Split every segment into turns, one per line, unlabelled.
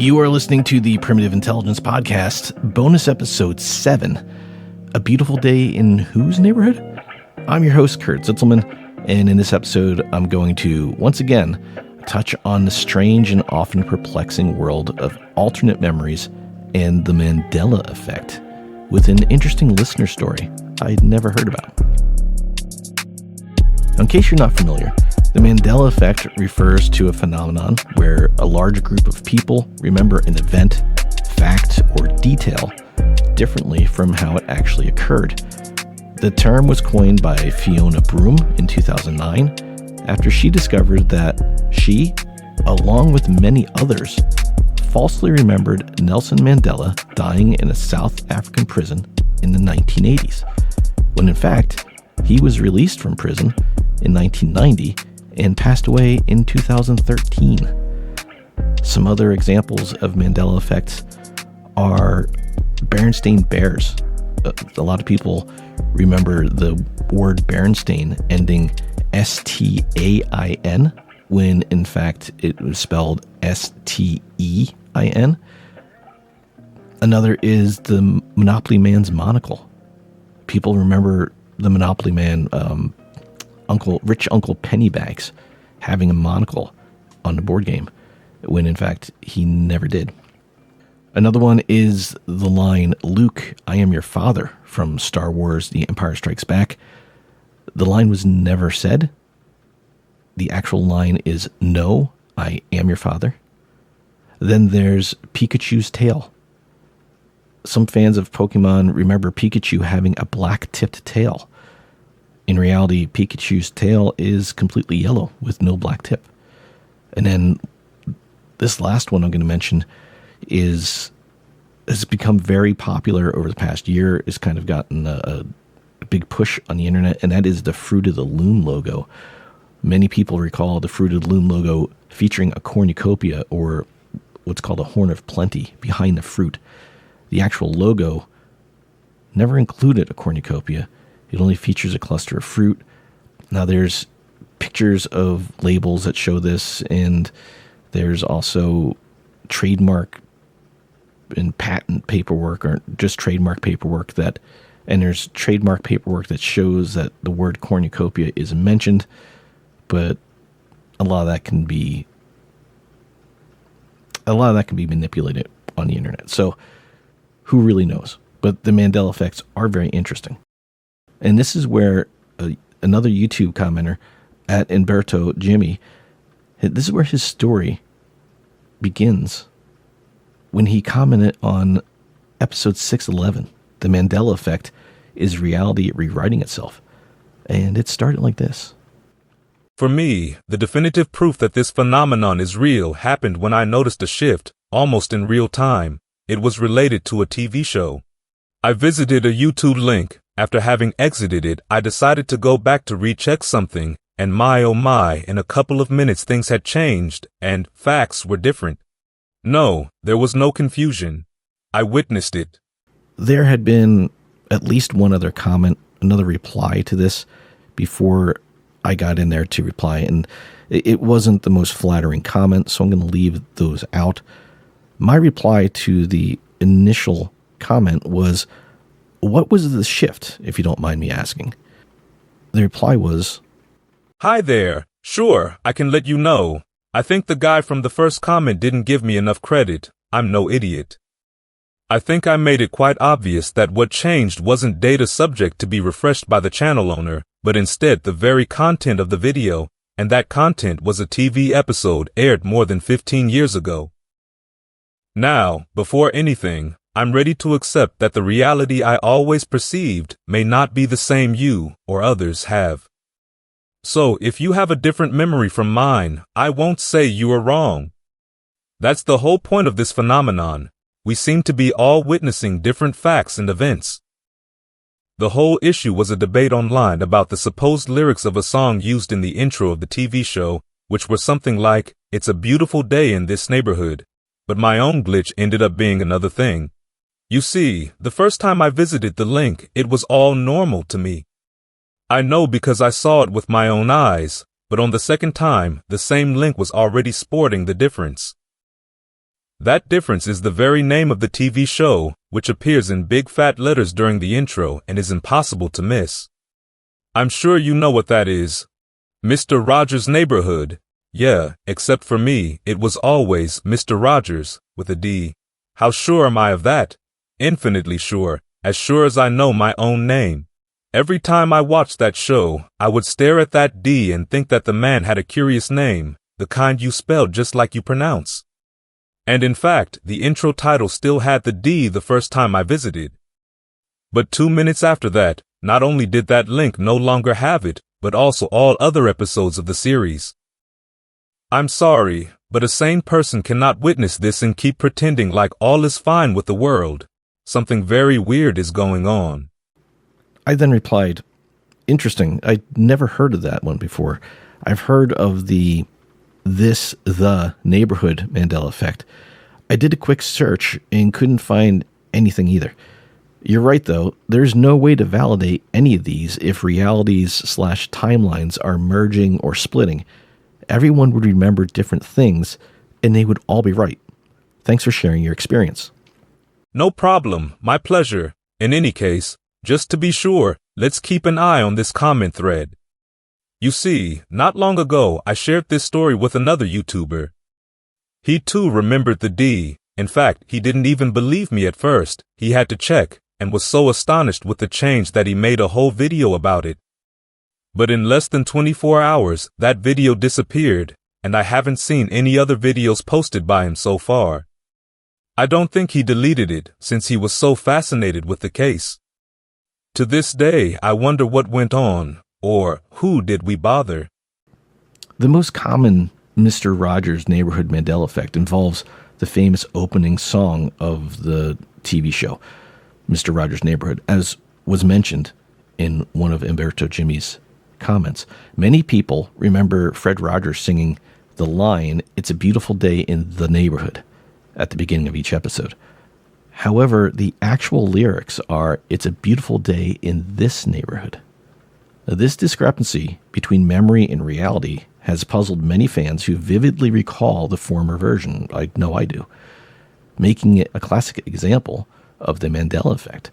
You are listening to the Primitive Intelligence Podcast, bonus episode 7, A Beautiful Day in Whose Neighborhood? I'm your host, Kurt Zitzelman, and in this episode, I'm going to, once again, touch on the strange and often perplexing world of alternate memories and the Mandela effect, with an interesting listener story I'd never heard about. In case you're not familiar, the Mandela effect refers to a phenomenon where a large group of people remember an event, fact, or detail differently from how it actually occurred. The term was coined by Fiona Broome in 2009 after she discovered that she, along with many others, falsely remembered Nelson Mandela dying in a South African prison in the 1980s, when in fact he was released from prison in 1990 and passed away in 2013. Some other examples of Mandela effects are Bernstein Bears. A lot of people remember the word Bernstein ending S-T-A-I-N, when in fact it was spelled S-T-E-I-N. Another is the Monopoly Man's monocle. People remember the Monopoly Man, Rich Uncle Pennybags, having a monocle on the board game, when in fact he never did. Another one is the line, "Luke, I am your father," from Star Wars The Empire Strikes Back. The line was never said. The actual line is, "No, I am your father." Then there's Pikachu's tail. Some fans of Pokemon remember Pikachu having a black-tipped tail. In reality, Pikachu's tail is completely yellow with no black tip. And then this last one I'm going to mention has become very popular over the past year. It's kind of gotten a big push on the internet, and that is the Fruit of the Loom logo. Many people recall the Fruit of the Loom logo featuring a cornucopia, or what's called a horn of plenty, behind the fruit. The actual logo never included a cornucopia. It only features a cluster of fruit. Now there's pictures of labels that show this, and there's also trademark and patent paperwork, or just trademark paperwork and there's trademark paperwork that shows that the word cornucopia is mentioned, but a lot of that can be manipulated on the internet. So who really knows? But the Mandela effects are very interesting. And this is where another YouTube commenter, at Umberto Jimmy, this is where his story begins. When he commented on episode 611, The Mandela Effect is Reality Rewriting Itself. And it started like this.
For me, the definitive proof that this phenomenon is real happened when I noticed a shift, almost in real time. It was related to a TV show. I visited a YouTube link. After having exited it, I decided to go back to recheck something, and my oh my, in a couple of minutes things had changed, and facts were different. No, there was no confusion. I witnessed it.
There had been at least one other comment, another reply to this, before I got in there to reply, and it wasn't the most flattering comment, so I'm going to leave those out. My reply to the initial comment was, "What was the shift, if you don't mind me asking?" The reply was,
"Hi there. Sure, I can let you know. I think the guy from the first comment didn't give me enough credit. I'm no idiot. I think I made it quite obvious that what changed wasn't data subject to be refreshed by the channel owner, but instead the very content of the video, and that content was a TV episode aired more than 15 years ago. Now, before anything, I'm ready to accept that the reality I always perceived may not be the same you or others have. So if you have a different memory from mine, I won't say you are wrong. That's the whole point of this phenomenon. We seem to be all witnessing different facts and events. The whole issue was a debate online about the supposed lyrics of a song used in the intro of the TV show, which were something like, "It's a beautiful day in this neighborhood." But my own glitch ended up being another thing. You see, the first time I visited the link, it was all normal to me. I know because I saw it with my own eyes, but on the second time, the same link was already sporting the difference. That difference is the very name of the TV show, which appears in big fat letters during the intro and is impossible to miss. I'm sure you know what that is. Mr. Rogers' Neighborhood. Yeah, except for me, it was always Mr. Rogers, with a D. How sure am I of that? Infinitely sure, as sure as I know my own name. Every time I watched that show, I would stare at that D and think that the man had a curious name, the kind you spelled just like you pronounce. And in fact, the intro title still had the D the first time I visited. But 2 minutes after that, not only did that link no longer have it, but also all other episodes of the series. I'm sorry, but a sane person cannot witness this and keep pretending like all is fine with the world. Something very weird is going on.
I then replied, interesting, I'd never heard of that one before. I've heard of the neighborhood Mandela effect. I did a quick search and couldn't find anything either. You're right, though. There's no way to validate any of these if realities/timelines are merging or splitting. Everyone would remember different things, and they would all be right. Thanks for sharing your experience.
No problem. My pleasure. In any case, just to be sure, let's keep an eye on this comment thread. You see, not long ago, I shared this story with another YouTuber. He too remembered the D. In fact, he didn't even believe me at first. He had to check, and was so astonished with the change that he made a whole video about it. But in less than 24 hours, that video disappeared, and I haven't seen any other videos posted by him so far. I don't think he deleted it, since he was so fascinated with the case. To this day, I wonder what went on, or who did we bother?
The most common Mr. Rogers' Neighborhood Mandela effect involves the famous opening song of the TV show, Mr. Rogers' Neighborhood, as was mentioned in one of Umberto Jimmy's comments. Many people remember Fred Rogers singing the line, "It's a beautiful day in the neighborhood," at the beginning of each episode. However, the actual lyrics are, "It's a beautiful day in this neighborhood." Now, this discrepancy between memory and reality has puzzled many fans who vividly recall the former version. I know I do, making it a classic example of the Mandela effect.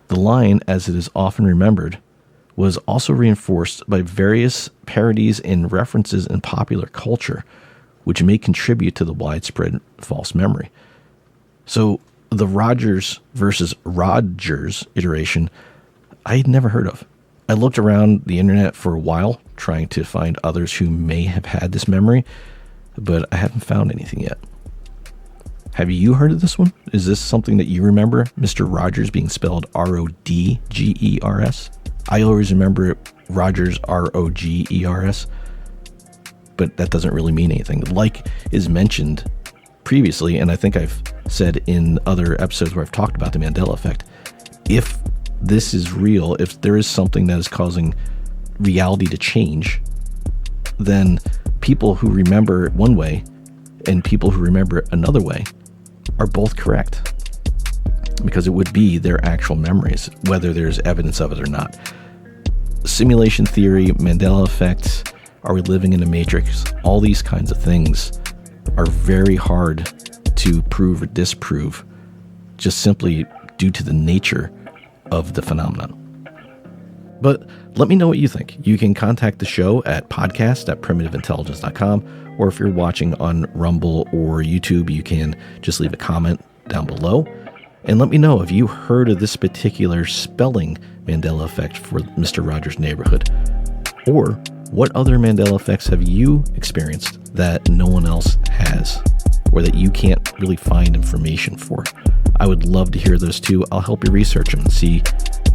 The line, as it is often remembered, was also reinforced by various parodies and references in popular culture, which may contribute to the widespread false memory. So the Rogers versus Rogers iteration, I had never heard of. I looked around the internet for a while, trying to find others who may have had this memory, but I haven't found anything yet. Have you heard of this one? Is this something that you remember? Mr. Rogers being spelled Rodgers? I always remember Rogers Rogers, but that doesn't really mean anything. Like is mentioned previously, and I think I've said in other episodes where I've talked about the Mandela effect, if this is real, if there is something that is causing reality to change, then people who remember it one way and people who remember it another way are both correct, because it would be their actual memories, whether there's evidence of it or not. Simulation theory, Mandela effect, are we living in a matrix? All these kinds of things are very hard to prove or disprove, just simply due to the nature of the phenomenon. But let me know what you think. You can contact the show at podcast@primitiveintelligence.com, or if you're watching on Rumble or YouTube, you can just leave a comment down below. And let me know if you heard of this particular spelling Mandela effect for Mr. Rogers' Neighborhood, or what other Mandela effects have you experienced that no one else has, or that you can't really find information for. I would love to hear those too. I'll help you research them and see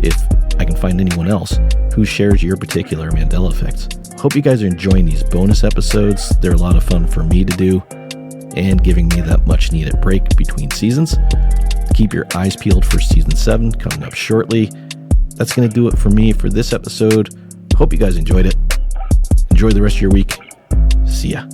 if I can find anyone else who shares your particular Mandela effects. Hope you guys are enjoying these bonus episodes. They're a lot of fun for me to do and giving me that much needed break between seasons. Keep your eyes peeled for season 7 coming up shortly. That's going to do it for me for this episode. Hope you guys enjoyed it. Enjoy the rest of your week. See ya.